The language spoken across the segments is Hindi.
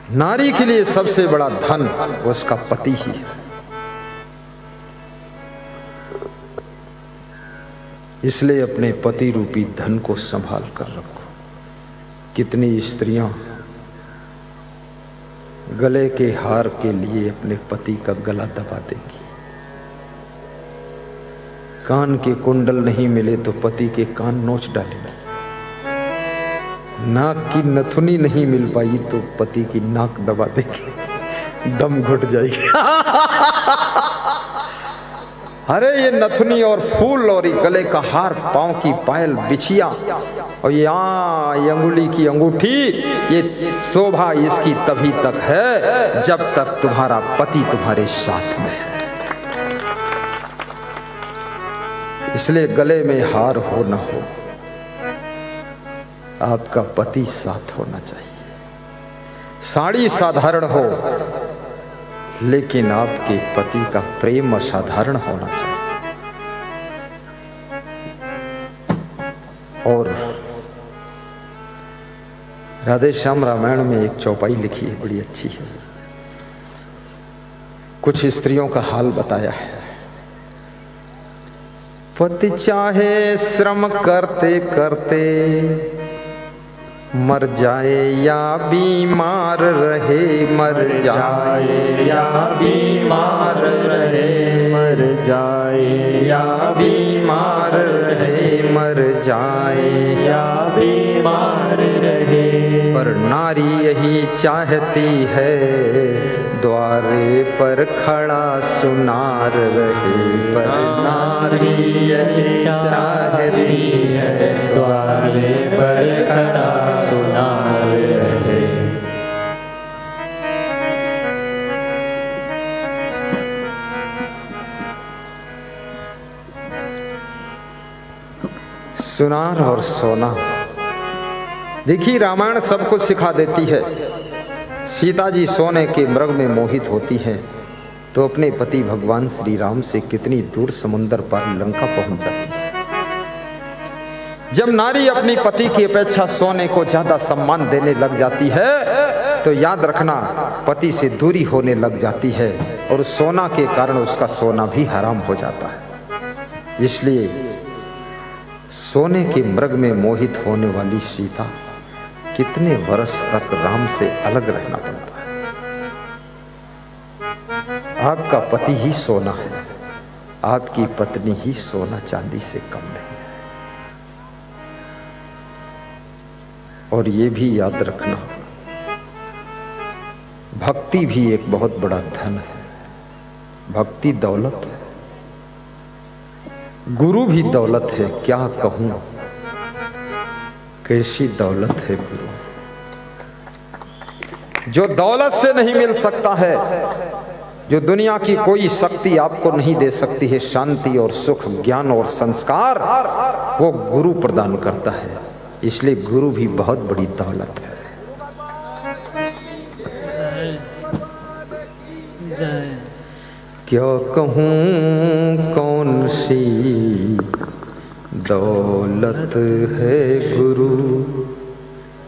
नारी के लिए सबसे बड़ा धन उसका पति ही है। इसलिए अपने पति रूपी धन को संभाल कर रखो। कितनी स्त्रियां गले के हार के लिए अपने पति का गला दबा देगी। कान के कुंडल नहीं मिले तो पति के कान नोच डालेगी। नाक की नथुनी नहीं मिल पाई तो पति की नाक दबा देगी, दम घुट जाएगी। अरे ये नथुनी और फूल और ये गले का हार, पांव की पायल, बिछिया और यहाँ ये अंगुली की अंगूठी, ये शोभा इसकी तभी तक है जब तक तुम्हारा पति तुम्हारे साथ में है। इसलिए गले में हार हो न हो, आपका पति साथ होना चाहिए। साड़ी साधारण हो लेकिन आपके पति का प्रेम असाधारण होना चाहिए। और राधे श्याम रामायण में एक चौपाई लिखी है, बड़ी अच्छी है। कुछ स्त्रियों का हाल बताया है। पति चाहे श्रम करते करते मर जाए या बीमार रहे, मर जाए या बीमार रहे, मर जाए या बीमार रहे, मर जाए या बीमार रहे। पर नारी यही चाहती है द्वारे पर खड़ा सुनार रहे, पर नारी यही चाहती है द्वारे पर खड़ा सुनार रहे। सुनार और सोना, देखिए रामायण सब कुछ सिखा देती है। सीता जी सोने के मृग में मोहित होती हैं तो अपने पति भगवान श्री राम से कितनी दूर समुद्र पार लंका पहुंच जाती है। जब नारी अपनी पति की अपेक्षा सोने को ज्यादा सम्मान देने लग जाती है तो याद रखना पति से दूरी होने लग जाती है और सोना के कारण उसका सोना भी हराम हो जाता है। इसलिए सोने के मृग में मोहित होने वाली सीता कितने वर्ष तक राम से अलग रहना पड़ता है। आपका पति ही सोना है, आपकी पत्नी ही सोना चांदी से कम नहीं है। और ये भी याद रखना भक्ति भी एक बहुत बड़ा धन है। भक्ति दौलत है, गुरु भी दौलत है। क्या कहूं कैसी दौलत है गुरु, जो दौलत से नहीं मिल सकता है, जो दुनिया की कोई शक्ति आपको नहीं दे सकती है। शांति और सुख, ज्ञान और संस्कार वो गुरु प्रदान करता है। इसलिए गुरु भी बहुत बड़ी दौलत है। क्या कहूँ कौन सी दौलत है गुरु।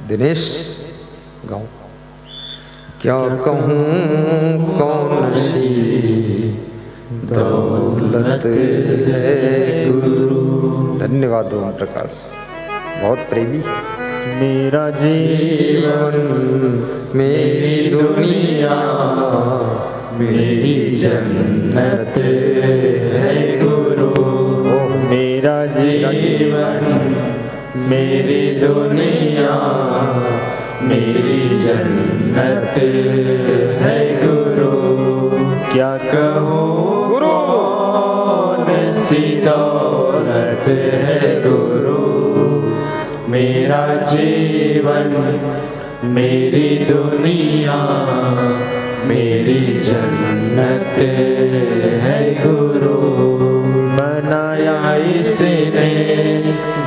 दिनेश गाँव। क्या कहूँ कौन सी दौलत है गुरु। धन्यवाद ओम प्रकाश, बहुत प्रेमी है। मेरा जीवन मेरी दुनिया मेरी जन्नत है गुरु। मेरा जीवन मेरी दुनिया मेरी जन्नत है गुरु। क्या कहूँ गुरु कौन सी दौलत है गुरु। मेरा जीवन मेरी दुनिया मेरी जन्नत है गुरु। बनाया इसने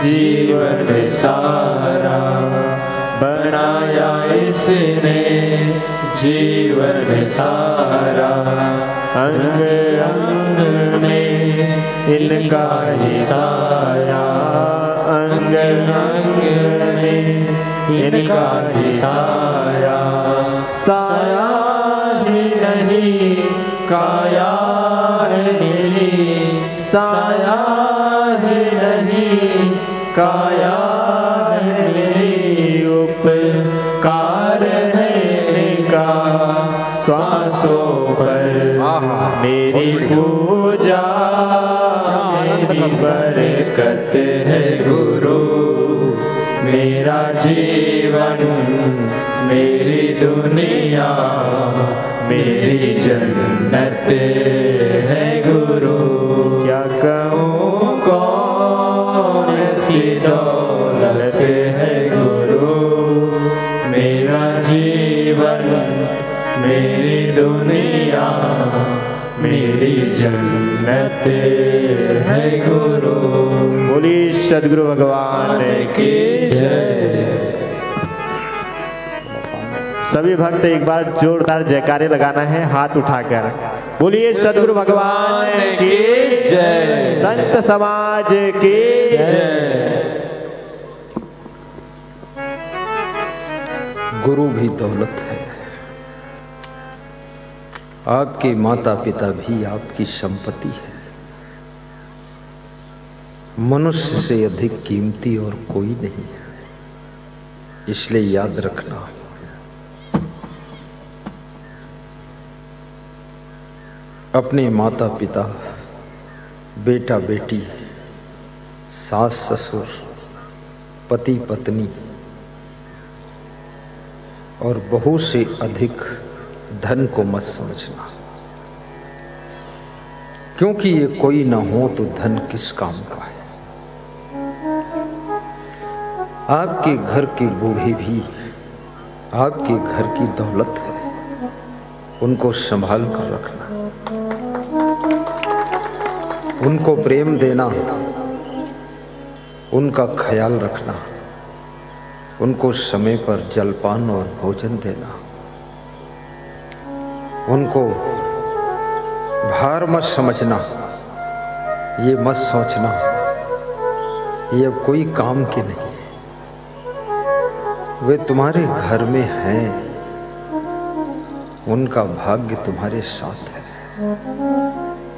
जीवन सारा, बनाया इसने जीवन सारा। अंग अंग में इनका ही साया, अंग अंग में इनका ही साया। साया ही नहीं काया है मेरी, साया ही नहीं काया है मेरी, उपकार है इनका श्वासों पर मेरी पूजा, मेरी बरकत है गुरु, मेरा जीवन मेरी दुनिया मेरी जन्नत है गुरु। क्या कहूँ कौन सी दौलत है गुरु, मेरा जीवन मेरी दुनिया मेरी जन्नत है गुरु। बोलिए सद्गुरु भगवान की जय। सभी भक्त एक बार जोरदार जयकारे लगाना है हाथ उठाकर। बोलिए सद्गुरु भगवान की जय, संत समाज की जय। गुरु भी दौलत है, आपके माता पिता भी आपकी संपत्ति है। मनुष्य से अधिक कीमती और कोई नहीं है, इसलिए याद रखना। अपने माता पिता, बेटा बेटी, सास ससुर, पति पत्नी और बहू से अधिक धन को मत समझना, क्योंकि ये कोई ना हो तो धन किस काम का है। आपके घर के बूढ़े भी आपके घर की दौलत है, उनको संभाल कर रखना, उनको प्रेम देना, उनका ख्याल रखना, उनको समय पर जलपान और भोजन देना, उनको भार मत समझना, ये मत सोचना ये कोई काम के नहीं, वे तुम्हारे घर में हैं, उनका भाग्य तुम्हारे साथ है।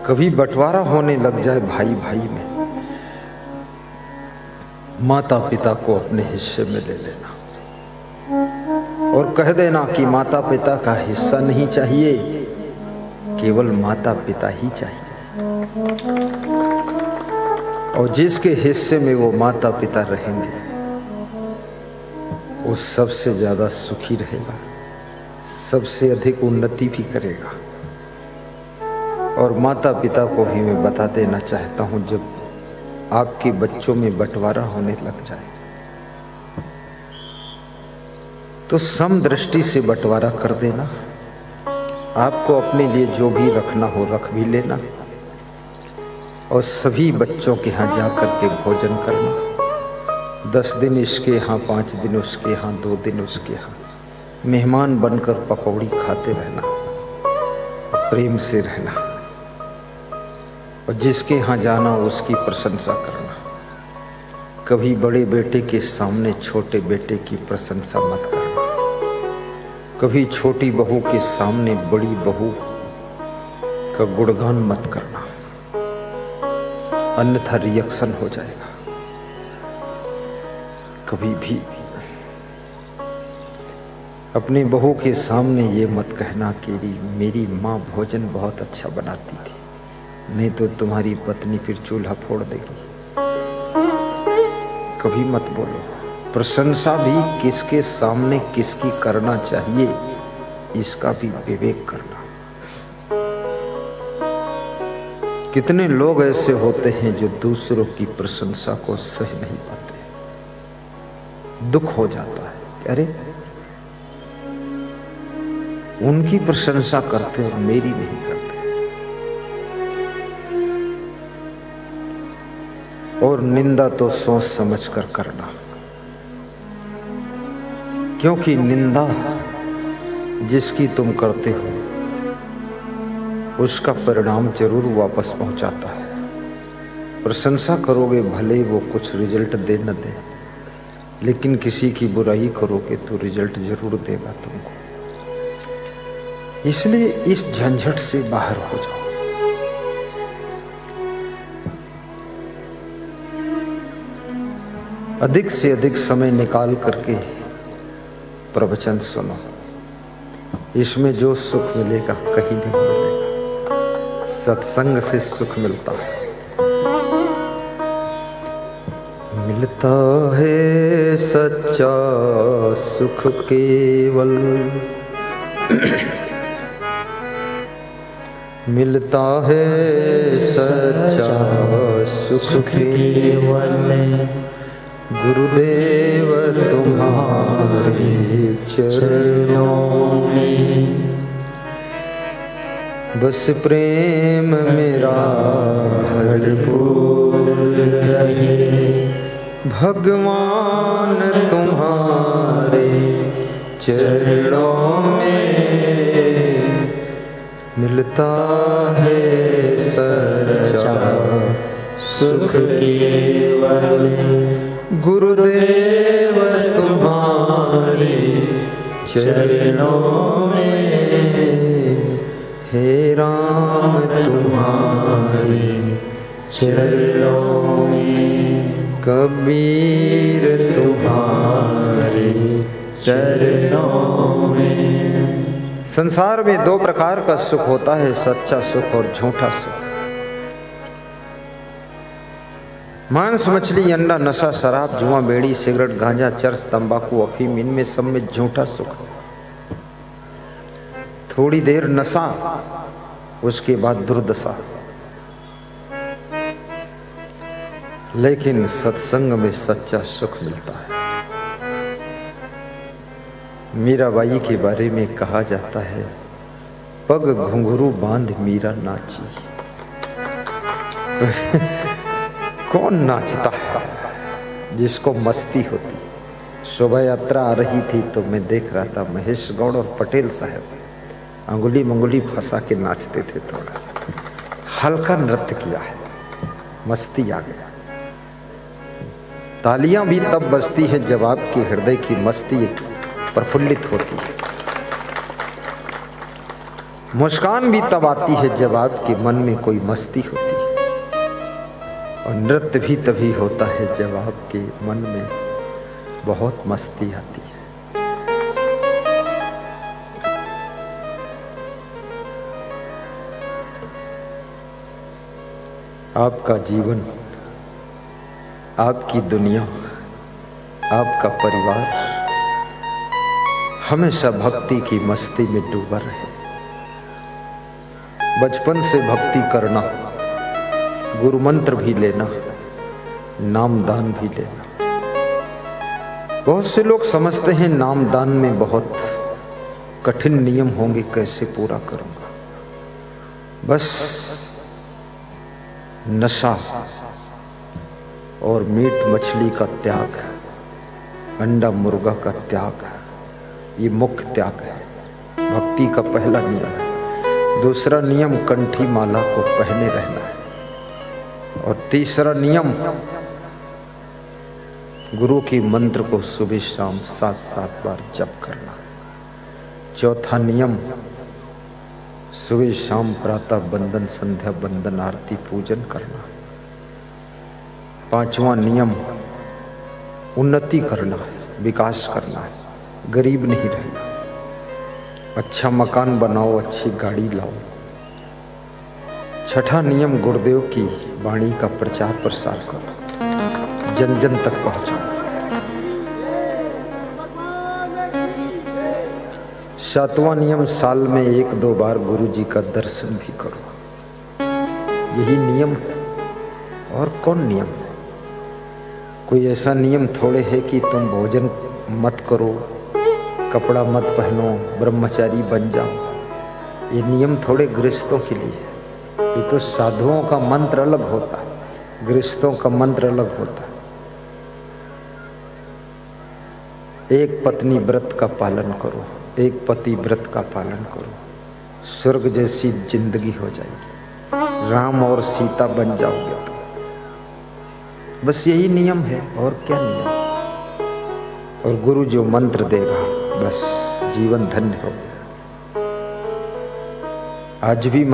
कभी बंटवारा होने लग जाए भाई भाई में, माता पिता को अपने हिस्से में ले लेना और कह देना कि माता पिता का हिस्सा नहीं चाहिए, केवल माता पिता ही चाहिए। और जिसके हिस्से में वो माता पिता रहेंगे वो सबसे ज्यादा सुखी रहेगा, सबसे अधिक उन्नति भी करेगा। और माता पिता को भी मैं बता देना चाहता हूं, जब आपके बच्चों में बंटवारा होने लग जाए तो समदृष्टि से बंटवारा कर देना। आपको अपने लिए जो भी रखना हो रख भी लेना और सभी बच्चों के यहाँ जाकर के भोजन करना। 10 दिन इसके यहाँ, 5 दिन उसके यहाँ, 2 दिन उसके यहाँ, मेहमान बनकर पकौड़ी खाते रहना, प्रेम से रहना और जिसके यहाँ जाना उसकी प्रशंसा करना। कभी बड़े बेटे के सामने छोटे बेटे की प्रशंसा मत करना, कभी छोटी बहू के सामने बड़ी बहू का गुणगान मत करना, अन्यथा रिएक्शन हो जाएगा। कभी भी अपनी बहू के सामने ये मत कहना कि मेरी माँ भोजन बहुत अच्छा बनाती थी, नहीं तो तुम्हारी पत्नी फिर चूल्हा फोड़ देगी। कभी मत बोलो। प्रशंसा भी किसके सामने किसकी करना चाहिए, इसका भी विवेक करना। कितने लोग ऐसे होते हैं जो दूसरों की प्रशंसा को सह नहीं पाते, दुख हो जाता है, अरे उनकी प्रशंसा करते और मेरी नहीं करते। और निंदा तो सोच समझ कर करना, क्योंकि निंदा जिसकी तुम करते हो उसका परिणाम जरूर वापस पहुंचाता है। प्रशंसा करोगे भले वो कुछ रिजल्ट दे न दे, लेकिन किसी की बुराई करोगे तो रिजल्ट जरूर देगा तुमको। इसलिए इस झंझट से बाहर हो जाओ। अधिक से अधिक समय निकाल करके प्रवचन सुनो। इसमें जो सुख मिलेगा कहीं नहीं मिलेगा। सत्संग से सुख मिलता है। मिलता है सच्चा सुख केवल, मिलता है सच्चा सुख केवल, गुरुदेव तुम्हारे चरणों में, बस प्रेम मेरा भरपूर रहे, भगवान तुम्हारे चरणों में, मिलता है सच्चा सुख केवल, गुरुदेव तुम्हारे चरणों में, हे राम तुम्हारे चरणों में, कबीर तुम्हारे चरणों में। संसार में दो प्रकार का सुख होता है, सच्चा सुख और झूठा सुख। मांस, मछली, अंडा, नशा, शराब, जुआ, बेड़ी, सिगरेट, गांजा, चरस, तंबाकू, अफीम, इनमें सब में झूठा सुख। थोड़ी देर नशा, उसके बाद दुर्दशा। लेकिन सत्संग में सच्चा सुख मिलता है। मीराबाई के बारे में कहा जाता है, पग घुंघरू बांध मीरा नाची। कौन नाचता है? जिसको मस्ती होती। शोभा यात्रा आ रही थी तो मैं देख रहा था, महेश गौड़ और पटेल साहब अंगुली मंगुली फंसा के नाचते थे। थोड़ा हल्का नृत्य किया है, मस्ती आ गया। तालियां भी तब बजती है जब आपके हृदय की मस्ती प्रफुल्लित होती है। मुस्कान भी तब आती है जब आपके मन में कोई मस्ती होती है। और नृत्य भी तभी होता है जब आपके मन में बहुत मस्ती आती है। आपका जीवन, आपकी दुनिया, आपका परिवार हमेशा भक्ति की मस्ती में डूबा रहे। बचपन से भक्ति करना, गुरु मंत्र भी लेना, नाम दान भी लेना। बहुत से लोग समझते हैं नाम दान में बहुत कठिन नियम होंगे, कैसे पूरा करूंगा। बस नशा और मीट मछली का त्याग, अंडा मुर्गा का त्याग, ये मुख्य त्याग है। भक्ति का पहला नियम है। दूसरा नियम कंठी माला को पहने रहना है। और तीसरा नियम गुरु की मंत्र को सुबह शाम 7-7 बार जप करना। चौथा नियम सुबह शाम प्रातः बंदन, संध्या बंदन, आरती पूजन करना। पांचवा नियम उन्नति करना है, विकास करना है, गरीब नहीं रहना। अच्छा मकान बनाओ, अच्छी गाड़ी लाओ। छठा नियम गुरुदेव की वाणी का प्रचार प्रसार करो, जन जन तक पहुंचाओ। सातवां नियम साल में 1-2 बार गुरु जी का दर्शन भी करो। यही नियम है, और कौन नियम है? कोई ऐसा नियम थोड़े है कि तुम भोजन मत करो, कपड़ा मत पहनो, ब्रह्मचारी बन जाओ। ये नियम थोड़े गृहस्थों के लिए है। ये तो साधुओं का मंत्र अलग होता है, गृहस्थों का मंत्र अलग होता है। एक पत्नी व्रत का पालन करो, एक पति व्रत का पालन करो, स्वर्ग जैसी जिंदगी हो जाएगी, राम और सीता बन जाओगे तो। बस यही नियम है, और क्या नियम। और गुरु जो मंत्र देगा, बस जीवन धन्य हो गया। आज भी